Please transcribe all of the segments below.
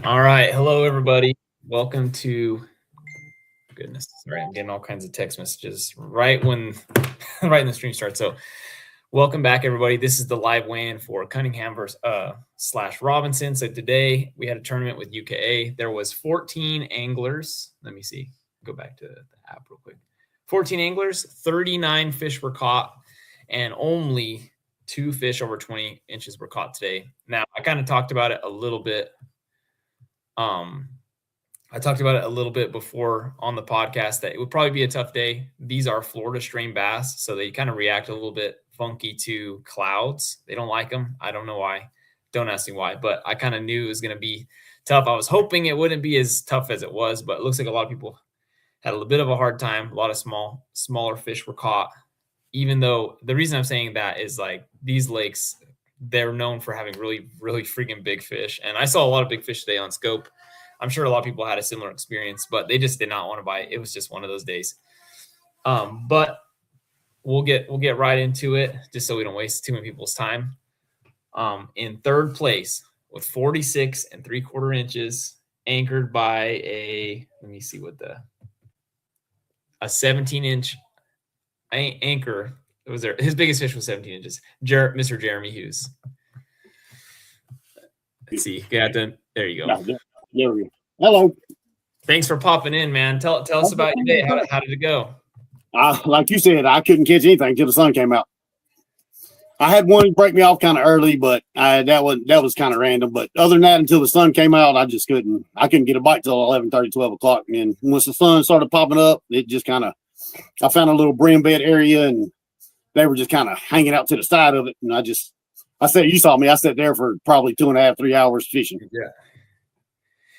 All right. Hello, everybody. Welcome to goodness. Sorry, I'm getting all kinds of text messages right when right in the stream starts. So welcome back, everybody. This is the live weigh-in for Cunningham versus slash Robinson. So today we had a tournament with UKA. There was 14 anglers. Let me see. Go back to the app real quick. 14 anglers, 39 fish were caught, and only 2 fish over 20 inches were caught today. Now, I kind of talked about it a little bit. I talked about it a little bit before on the podcast that it would probably be a tough day. These are Florida strain bass, so they kind of react a little bit funky to clouds. They don't like them. I don't know why. Don't ask me why, but I kind of knew it was going to be tough. I was hoping it wouldn't be as tough as it was, but it looks like a lot of people had a little bit of a hard time. A lot of smaller fish were caught, even though the reason I'm saying that is like these lakes, they're known for having really, really freaking big fish. And I saw a lot of big fish today on scope. I'm sure a lot of people had a similar experience, but they just did not want to bite. It was just one of those days. But we'll get right into it just so we don't waste too many people's time. In third place with 46 3/4 inches, anchored by a 17-inch anchor. It was there. His biggest fish was 17 inches. Mr. Jeremy Hughes. Let's see. There you go. There we go. Hello. Thanks for popping in, man. Tell us about your day. How did it go? Like you said, I couldn't catch anything until the sun came out. I had one break me off kind of early, but that was kind of random. But other than that, until the sun came out, I just couldn't get a bite till 11:30, 12 o'clock. And once the sun started popping up, it just kind of, I found a little brim bed area, and they were just kind of hanging out to the side of it. And I said, you saw me. I sat there for probably 2.5, 3 hours fishing. Yeah.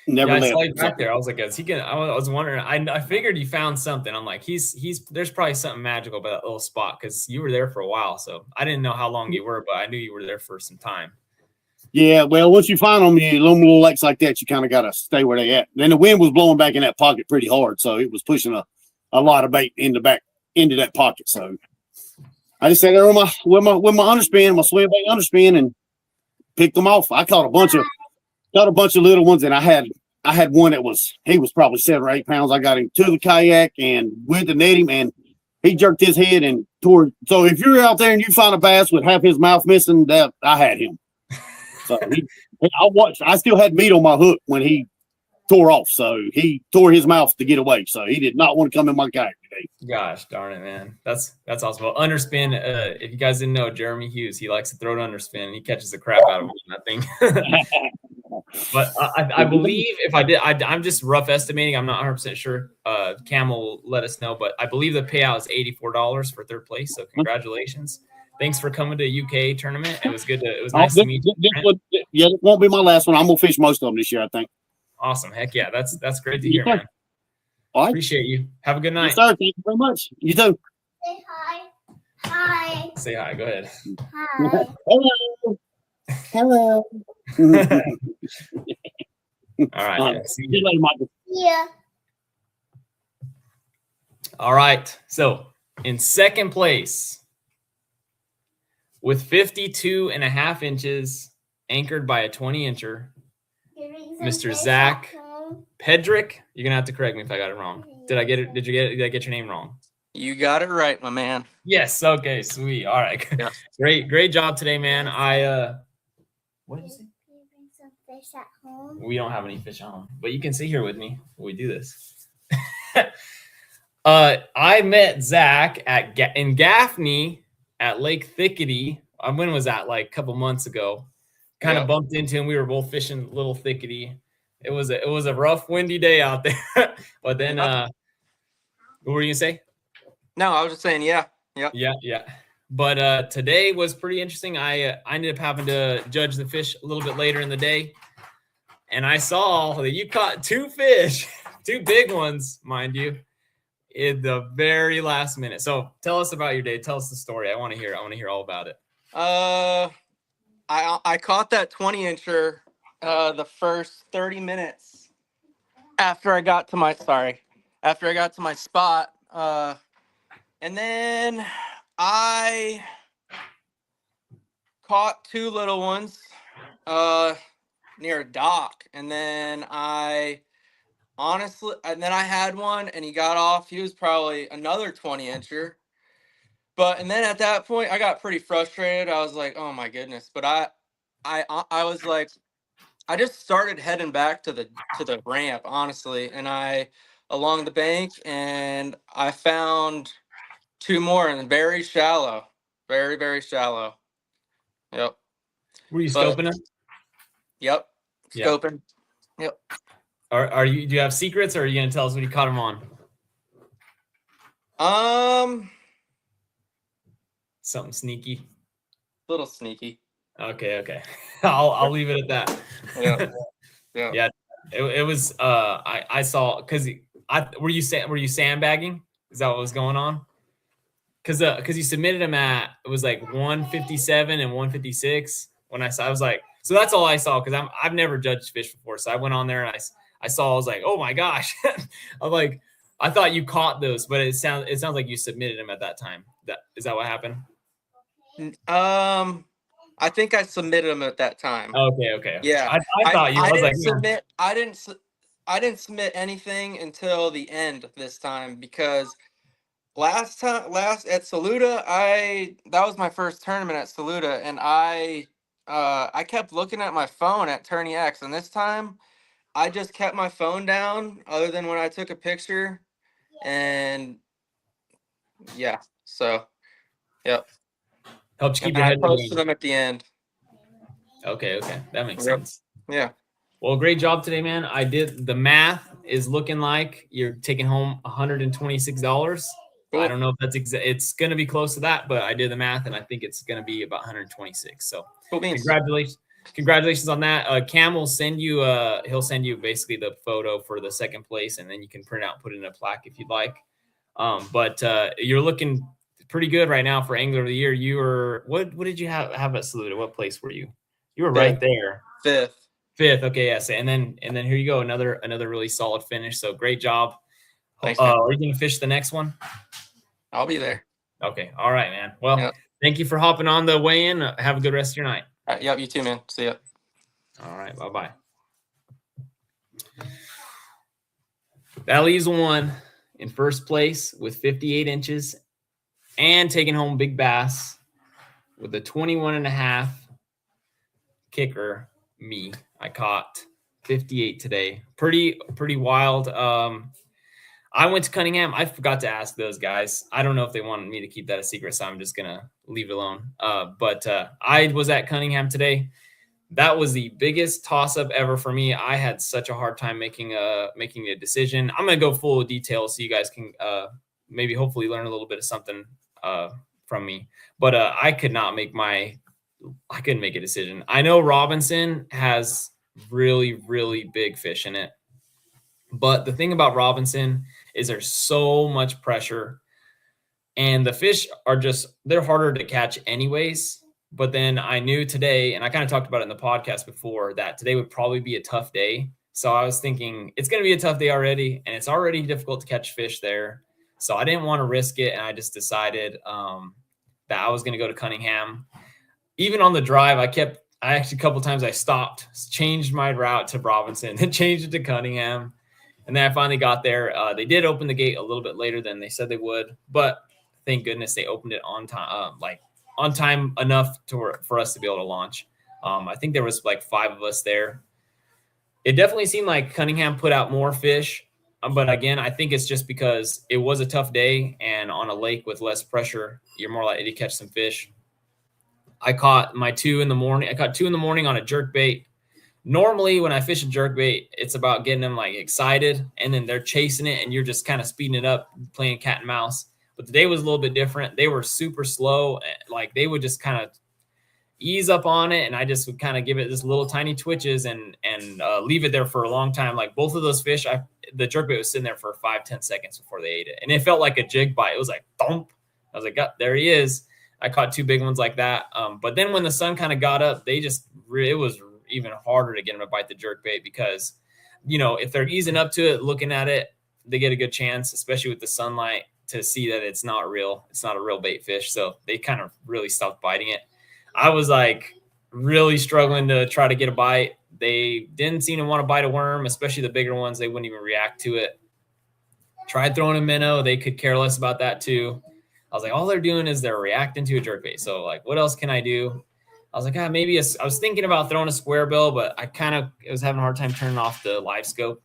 Never I left. saw you back there. I was like, is he gonna? I was wondering. I figured you found something. I'm like, he's. There's probably something magical about that little spot because you were there for a while. So I didn't know how long you were, but I knew you were there for some time. Yeah, well, once you find them, little lakes like that, you kind of got to stay where they at. Then the wind was blowing back in that pocket pretty hard, so it was pushing a lot of bait into that pocket. So I just sat there with my underspin, my swim bait underspin, and picked them off. I caught a bunch of little ones, and I had one he was probably 7 or 8 pounds. I got him to the kayak and went to net him, and he jerked his head and tore. So if you're out there and you find a bass with half his mouth missing, that I had him. So I still had meat on my hook when he tore off. So he tore his mouth to get away. So he did not want to come in my kayak today. Gosh darn it, man. That's awesome. Well, underspin, if you guys didn't know, Jeremy Hughes, he likes to throw it underspin, and he catches the crap out of that thing. But I believe I'm just rough estimating. I'm not 100% sure. Cam will let us know, but I believe the payout is $84 for third place. So congratulations. Thanks for coming to UK tournament. It was good. It was nice to meet you. It won't be my last one. I'm going to fish most of them this year, I think. Awesome. Heck yeah. That's great to hear, man. All right. Appreciate you. Have a good night. Yes, sir. Thank you very much. You too. Say hi. Hi. Say hi. Go ahead. Hi. Hello. Hello. All right. See you later, Michael. Yeah. All right. So in second place with 52.5 inches, anchored by a 20-incher, Mr. Zach Pedrick. You're gonna have to correct me if I got it wrong. Did I get it? Did I get your name wrong? You got it right, my man. Yes. Okay. Sweet. All right. Yeah. Great job today, man. What did you say? Bring some fish at home. We don't have any fish at home, but you can sit here with me while we do this. I met Zach in Gaffney at Lake Thickety. When was that? Like a couple months ago. Kind of bumped into him. We were both fishing Little Thickety. It was a rough, windy day out there. But then, what were you gonna say? No, I was just saying, yeah. But today was pretty interesting. I ended up having to judge the fish a little bit later in the day, and I saw that you caught 2 fish, 2 big ones, mind you, in the very last minute. So tell us about your day. Tell us the story. I want to hear. I want to hear all about it. I caught that 20-incher the first 30 minutes after I got to my spot. And then I caught 2 little ones. near a dock, and then I had one, and he got off. He was probably another 20-incher. And then at that point, I got pretty frustrated. I was like, "Oh my goodness!" But I was like, I just started heading back to the ramp, honestly, and I along the bank, and I found two more, and very shallow, very very shallow. Yep. Were you But scoping them? yep, Yeah. scoping. Yep. Are you? Do you have secrets, or are you gonna tell us what you caught them on? Something sneaky. Little sneaky. Okay. I'll leave it at that. Yeah. Yeah. Yeah. It was I saw because were you sandbagging? Is that what was going on? Because you submitted them at it was like 157 and 156 when I was like, so that's all I saw because I've never judged fish before. So I went on there and I saw, I was like, oh my gosh. I'm like, I thought you caught those, but it sounds like you submitted them at that time. Is that what happened? I think I submitted them at that time. Okay. Yeah. I thought you. I was like, submit. I didn't submit anything until the end this time because last at Saluda, that was my first tournament at Saluda, and I kept looking at my phone at Tourney X, and this time I just kept my phone down, other than when I took a picture, and yeah, so yep. helped you keep And your I head in the posted game. them at the end. Okay, that makes Yep. sense. Yeah. Well, great job today, man. I did the math is looking like you're taking home $126. Cool. I don't know if that's it's going to be close to that, but I did the math and I think it's going to be about 126. So Cool beans. Congratulations on that. Cam will send you he'll send you basically the photo for the second place, and then you can print out and put it in a plaque if you'd like. But you're looking pretty good right now for Angler of the Year. You were what did you have at Saluda? What place were you? You were right there. Fifth. Okay, yes. And then here you go, another really solid finish. So great job. Thanks, are you gonna fish the next one? I'll be there. Okay. All right, man. Well, Yep. Thank you for hopping on the weigh-in. Have a good rest of your night. All right, yep, you too, man. See ya. All right, bye-bye. That leaves one in first place with 58 inches and taking home big bass with a 21.5 kicker. Me, I caught 58 today. Pretty wild. I went to Cunningham. I forgot to ask those guys. I don't know if they wanted me to keep that a secret, so I'm just gonna leave it alone. But I was at Cunningham today. That was the biggest toss-up ever for me. I had such a hard time making a decision. I'm gonna go full detail so you guys can maybe hopefully learn a little bit of something from me. But I couldn't make a decision. I know Robinson has really, really big fish in it. But the thing about Robinson is there's so much pressure and the fish they're harder to catch anyways. But then I knew today, and I kind of talked about it in the podcast before, that today would probably be a tough day. So I was thinking it's going to be a tough day already, and it's already difficult to catch fish there. So I didn't want to risk it, and I just decided that I was going to go to Cunningham. Even on the drive, I actually a couple times I stopped, changed my route to Robinson, then changed it to Cunningham. And then I finally got there. They did open the gate a little bit later than they said they would, but thank goodness they opened it on time, on time enough for us to be able to launch. I think there was like 5 of us there. It definitely seemed like Cunningham put out more fish, but again, I think it's just because it was a tough day, and on a lake with less pressure, you're more likely to catch some fish. I caught 2 in the morning. I caught 2 in the morning on a jerk bait. Normally, when I fish a jerk bait, it's about getting them like excited, and then they're chasing it, and you're just kind of speeding it up, playing cat and mouse. But today was a little bit different. They were super slow. Like they would just kind of ease up on it, and I just would kind of give it this little tiny twitches and leave it there for a long time. Like both of those fish, the jerkbait was sitting there for 5-10 seconds before they ate it, and it felt like a jig bite. It was like thump. I was like, oh, there he is. I caught 2 big ones like that. But then when the sun kind of got up, it was even harder to get them to bite the jerkbait because, if they're easing up to it, looking at it, they get a good chance, especially with the sunlight, to see that it's not real. It's not a real bait fish. So they kind of really stopped biting it. I was like really struggling to try to get a bite. They didn't seem to want to bite a worm, especially the bigger ones. They wouldn't even react to it. Tried throwing a minnow. They could care less about that too. I was like, all they're doing is they're reacting to a jerkbait. So like, what else can I do? I was like, maybe I was thinking about throwing a square bill, but I was having a hard time turning off the live scope.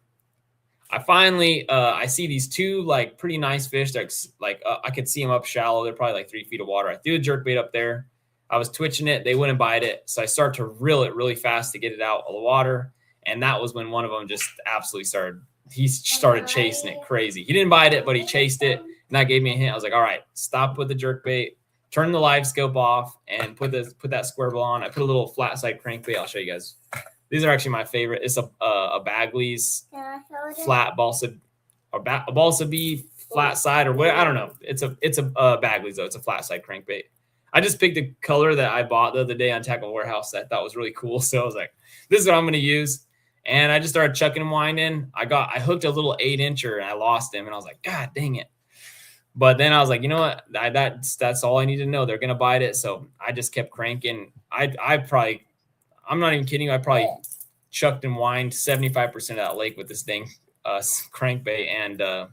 I finally, I see these two like pretty nice fish. That's like, I could see them up shallow. They're probably like 3 feet of water. I threw a jerkbait up there. I was twitching it. They wouldn't bite it. So I start to reel it really fast to get it out of the water. And that was when one of them just absolutely started chasing it crazy. He didn't bite it, but he chased it. And that gave me a hint. I was like, all right, stop with the jerkbait, turn the live scope off, and put that square bill on. I put a little flat side crankbait. I'll show you guys. These are actually my favorite. It's a Bagley's flat balsa or a balsa B flat side or what, I don't know. It's a Bagley's though. It's a flat side crankbait. I just picked a color that I bought the other day on Tackle Warehouse that I thought was really cool. So I was like, this is what I'm going to use. And I just started chucking and winding. I hooked a little 8-incher and I lost him. And I was like, God dang it. But then I was like, you know what? That's all I need to know. They're going to bite it. So I just kept cranking. I'm not even kidding. I probably chucked and whined 75% of that lake with this thing, crankbait, and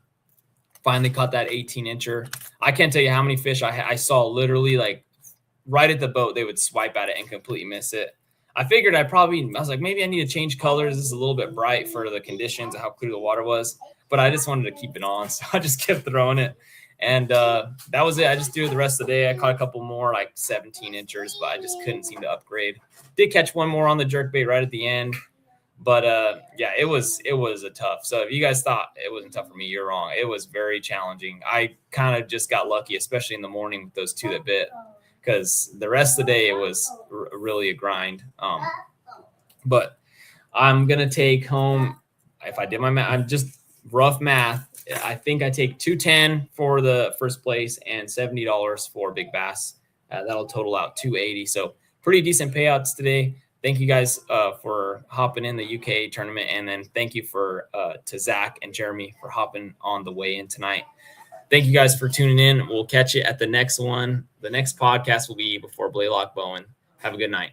finally caught that 18-incher. I can't tell you how many fish I saw literally like right at the boat. They would swipe at it and completely miss it. I figured I was like, maybe I need to change colors. This is a little bit bright for the conditions of how clear the water was, but I just wanted to keep it on. So I just kept throwing it. And that was it. I just threw it the rest of the day. I caught a couple more, like 17-inchers, but I just couldn't seem to upgrade. Did catch one more on the jerkbait right at the end. But yeah, it was a tough. So if you guys thought it wasn't tough for me, you're wrong. It was very challenging. I kind of just got lucky, especially in the morning with those two that bit, because the rest of the day it was really a grind. But I'm going to take home, if I did my math, I'm just rough math. I think I take $210 for the first place and $70 for big bass. That'll total out $280. So pretty decent payouts today. Thank you guys for hopping in the UK tournament. And then thank you to Zach and Jeremy for hopping on the way in tonight. Thank you guys for tuning in. We'll catch you at the next one. The next podcast will be before Blaylock Bowen. Have a good night.